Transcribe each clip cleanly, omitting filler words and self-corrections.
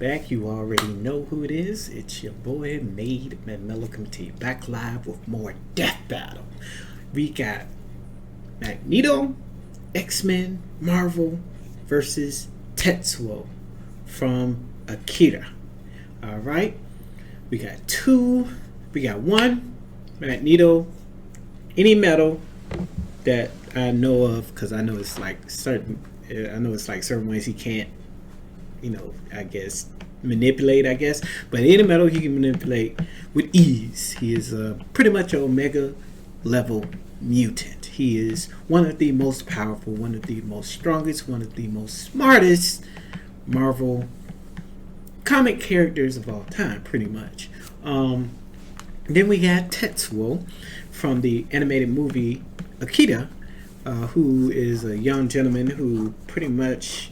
back. You already know who it is. It's your boy MadeMenMelo coming to you back live with more Death Battle. We got Magneto, X-Men, Marvel versus Tetsuo from Akira. Alright. We got one Magneto, any metal that I know of, because I know it's like certain ways he can't, I guess manipulate, but any metal he can manipulate with ease. He is pretty much an Omega level mutant. He is one of the most powerful, one of the most strongest, one of the most smartest Marvel comic characters of all time, pretty much. Then we got Tetsuo from the animated movie Akira, who is a young gentleman who pretty much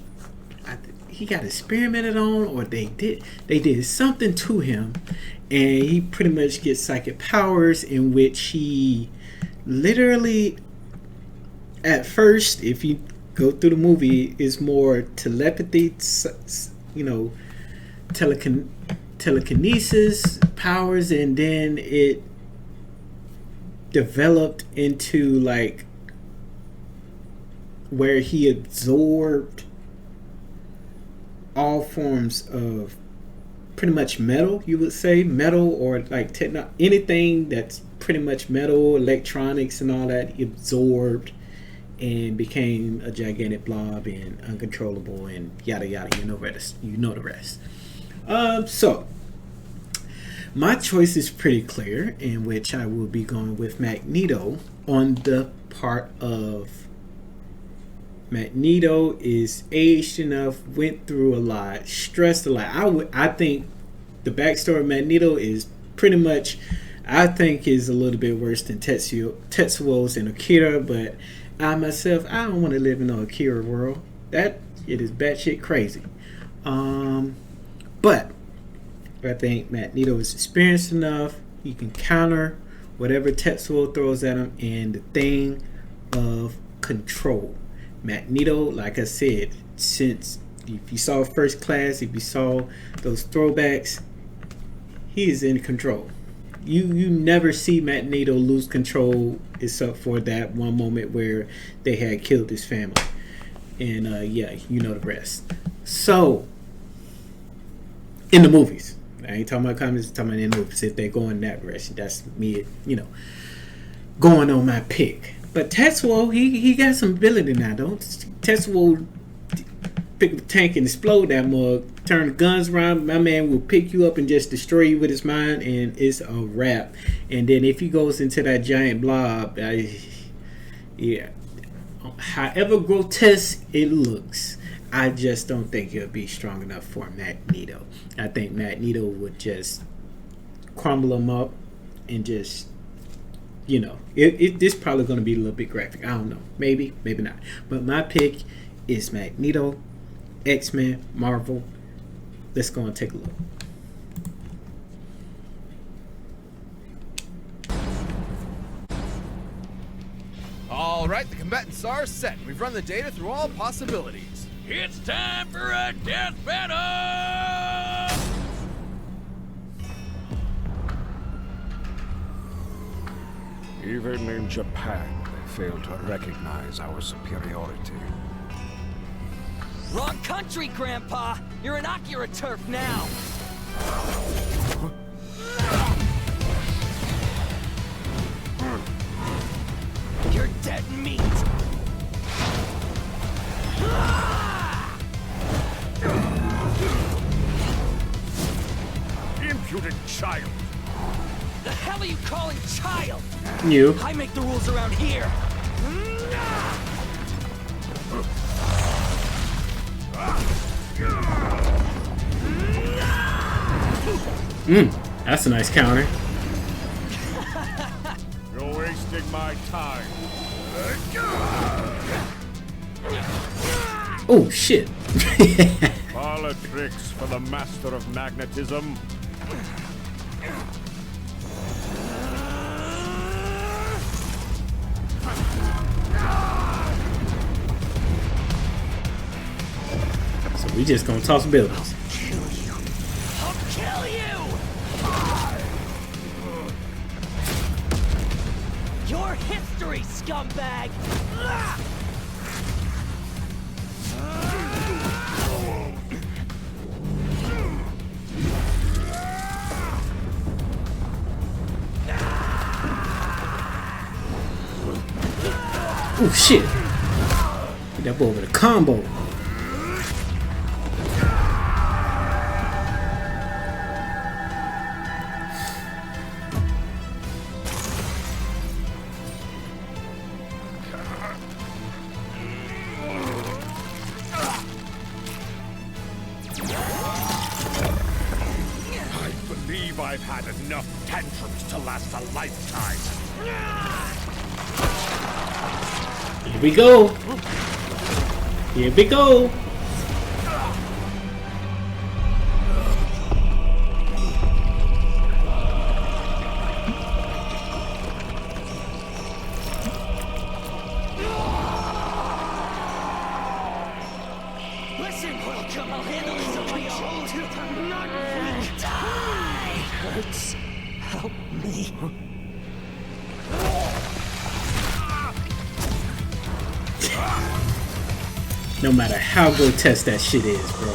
he got experimented on, or they did something to him, and he pretty much gets psychic powers in which he literally, at first, if you go through the movie, is more telepathy, telekinesis powers, and then it developed into like where he absorbed all forms of pretty much metal, you would say metal, or like anything that's pretty much metal, electronics and all that. He absorbed and became a gigantic blob and uncontrollable and yada yada. You know the rest. So my choice is pretty clear, in which I will be going with Magneto on the part of Magneto is aged enough, went through a lot, stressed a lot. I think the backstory of Magneto is pretty much, I think, is a little bit worse than Tetsuo's and Akira, but I myself, I don't want to live in no Akira world. It is batshit crazy. But I think Magneto is experienced enough. He can counter whatever Tetsuo throws at him, and the thing of control. Magneto, like I said, since if you saw First Class, if you saw those throwbacks, he is in control. You never see Magneto lose control except for that one moment where they had killed his family. And you know the rest. So, in the movies, I ain't talking about comics, I'm talking about in the movies. If they go in that direction, that's me, going on my pick. But Tetsuo, he got some ability now, don't Tetsuo pick up a tank and explode that mug, turn the guns around, my man will pick you up and just destroy you with his mind, and it's a wrap. And then if he goes into that giant blob, however grotesque it looks, I just don't think he'll be strong enough for Magneto. I think Magneto would just crumble him up and just, it's probably going to be a little bit graphic. I don't know. Maybe not. But my pick is Magneto, X-Men, Marvel. Let's go and take a look. All right, the combatants are set. We've run the data through all possibilities. It's time for a death battle! Even in Japan, they fail to recognize our superiority. Wrong country, Grandpa! You're in Akira turf now! You're dead meat! Impudent child! The hell are you calling child? You. I make the rules around here! That's a nice counter. You're wasting my time. Oh shit. Parlor tricks for the master of magnetism. So we just gonna toss buildings. Kill you your history, scumbag! Oh shit! Hit that boy with a combo. I've had enough tantrums to last a lifetime. Here we go. Here we go. Listen, welcome. I'll handle this on your own. Not weak. Die! Hurts. Help me. No matter how grotesque that shit is, bro.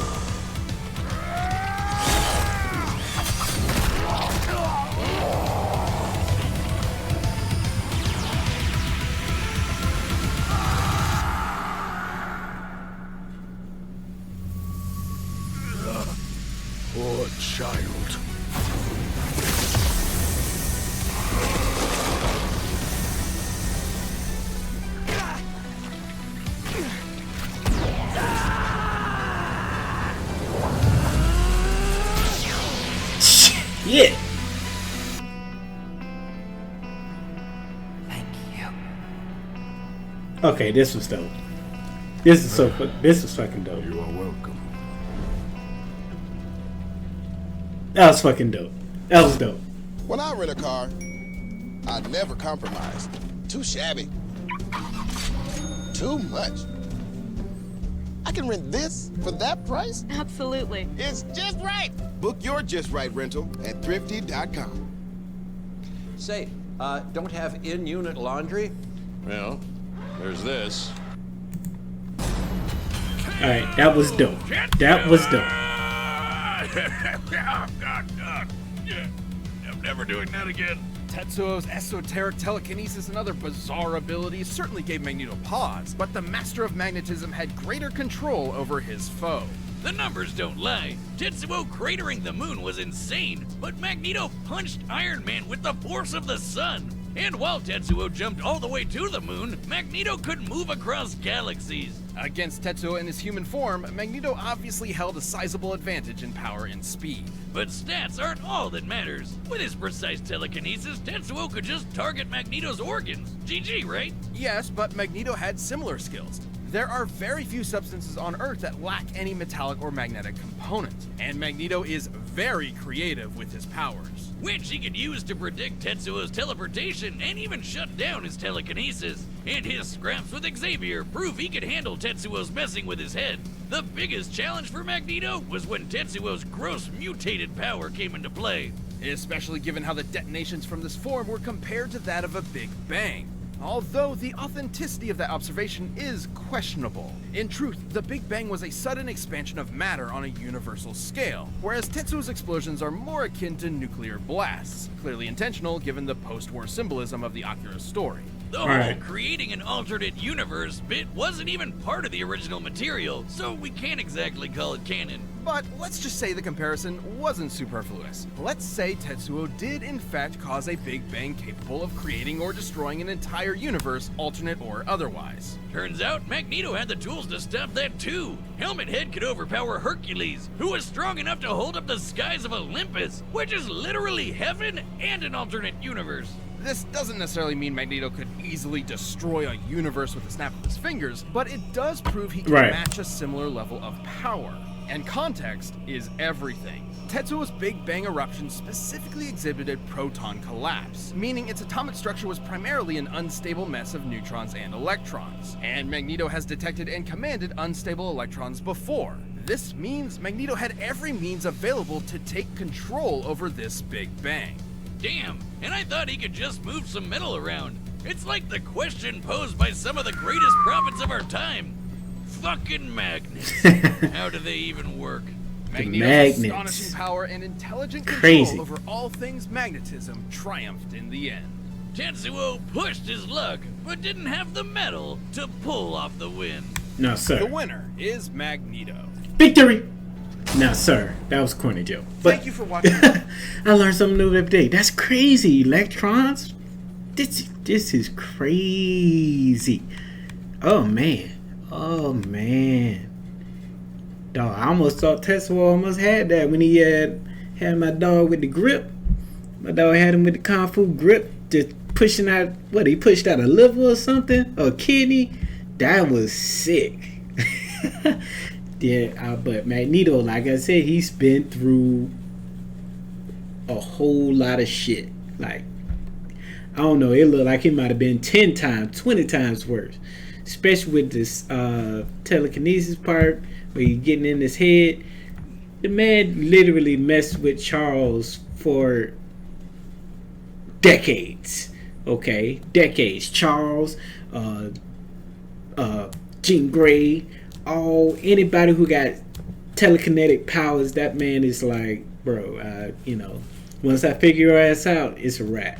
Poor child. Yeah. Thank you. Okay, this was dope. This was fucking dope. You are welcome. That was fucking dope. That was dope. When I rent a car, I never compromise. Too shabby. Too much. I can rent this for that price? Absolutely. It's just right. Book your Just Right rental at thrifty.com. Say, don't have in-unit laundry? Well, there's this. Alright, that was dope. That was dope. I'm never doing that again. Tetsuo's esoteric telekinesis and other bizarre abilities certainly gave Magneto pause, but the Master of Magnetism had greater control over his foe. The numbers don't lie. Tetsuo cratering the moon was insane, but Magneto punched Iron Man with the force of the sun. And while Tetsuo jumped all the way to the moon, Magneto could move across galaxies. Against Tetsuo in his human form, Magneto obviously held a sizable advantage in power and speed. But stats aren't all that matters. With his precise telekinesis, Tetsuo could just target Magneto's organs. GG, right? Yes, but Magneto had similar skills. There are very few substances on Earth that lack any metallic or magnetic component, and Magneto is very creative with his powers. Which he could use to predict Tetsuo's teleportation and even shut down his telekinesis. And his scraps with Xavier prove he could handle Tetsuo's messing with his head. The biggest challenge for Magneto was when Tetsuo's gross mutated power came into play. Especially given how the detonations from this form were compared to that of a Big Bang. Although the authenticity of that observation is questionable. In truth, the Big Bang was a sudden expansion of matter on a universal scale, whereas Tetsuo's explosions are more akin to nuclear blasts, clearly intentional given the post-war symbolism of the Akira story. The whole creating an alternate universe bit wasn't even part of the original material, so we can't exactly call it canon. But let's just say the comparison wasn't superfluous. Let's say Tetsuo did in fact cause a Big Bang capable of creating or destroying an entire universe, alternate or otherwise. Turns out Magneto had the tools to stop that too. Helmet Head could overpower Hercules, who was strong enough to hold up the skies of Olympus, which is literally heaven and an alternate universe. This doesn't necessarily mean Magneto could easily destroy a universe with a snap of his fingers, but it does prove he can match a similar level of power. And context is everything. Tetsuo's Big Bang eruption specifically exhibited proton collapse, meaning its atomic structure was primarily an unstable mess of neutrons and electrons. And Magneto has detected and commanded unstable electrons before. This means Magneto had every means available to take control over this Big Bang. Damn, and I thought he could just move some metal around. It's like the question posed by some of the greatest prophets of our time. Fucking magnets. How do they even work? Magneto's astonishing power and intelligent control over all things magnetism triumphed in the end. Tetsuo pushed his luck, but didn't have the metal to pull off the win. No, sir. The winner is Magneto. Victory! No, sir. That was corny, Joe. But thank you for watching. I learned something new every day. That's crazy. Electrons? This is crazy. Oh, man. Oh, man. Dog, I almost thought Tetsuo almost had that when he had my dog with the grip. My dog had him with the Kung Fu grip, just pushing out, what, he pushed out a liver or something? Or a kidney? That was sick. Yeah, but Magneto, like I said, he's been through a whole lot of shit. Like, I don't know, it looked like it might have been 10 times, 20 times worse. Especially with this telekinesis part, where you're getting in his head. The man literally messed with Charles for decades. Okay? Decades. Charles, Jean Grey, anybody who got telekinetic powers, that man is like, bro, once I figure your ass out, it's a wrap.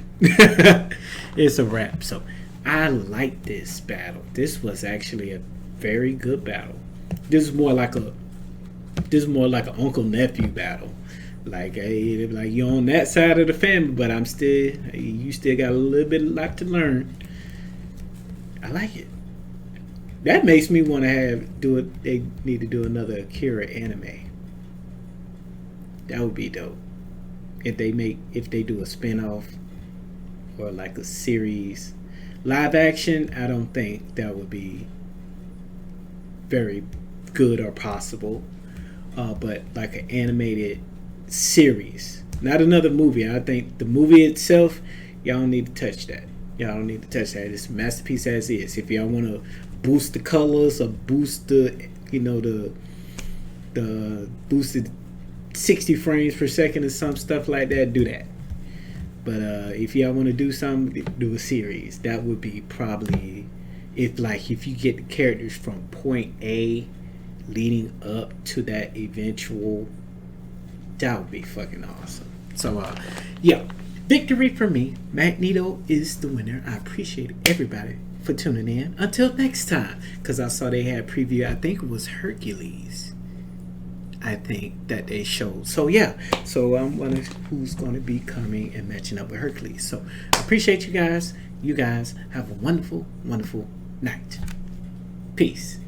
It's a wrap. So I like this battle. This was actually a very good battle. This is more like an uncle nephew battle. Like, hey, like you're on that side of the family, but you still got a lot to learn. I like it. That makes me want to they need to do another Akira anime. That would be dope. If they do a spin-off or like a series. Live action, I don't think that would be very good or possible. But like an animated series. Not another movie. I think the movie itself, y'all don't need to touch that. Y'all don't need to touch that. It's a masterpiece as is. If y'all want to boost the colors or boost the boosted 60 frames per second or some stuff like that, do that. But if y'all want to do something, do a series. That would be probably if you get the characters from point A leading up to that eventual, that would be fucking awesome. So yeah, victory for me. Magneto is the winner. I appreciate everybody for tuning in. Until next time, because I saw they had preview, I think it was Hercules, I think that they showed. So yeah, so I'm wondering who's going to be coming and matching up with Hercules. So I appreciate you guys. You guys have a wonderful, wonderful night. Peace.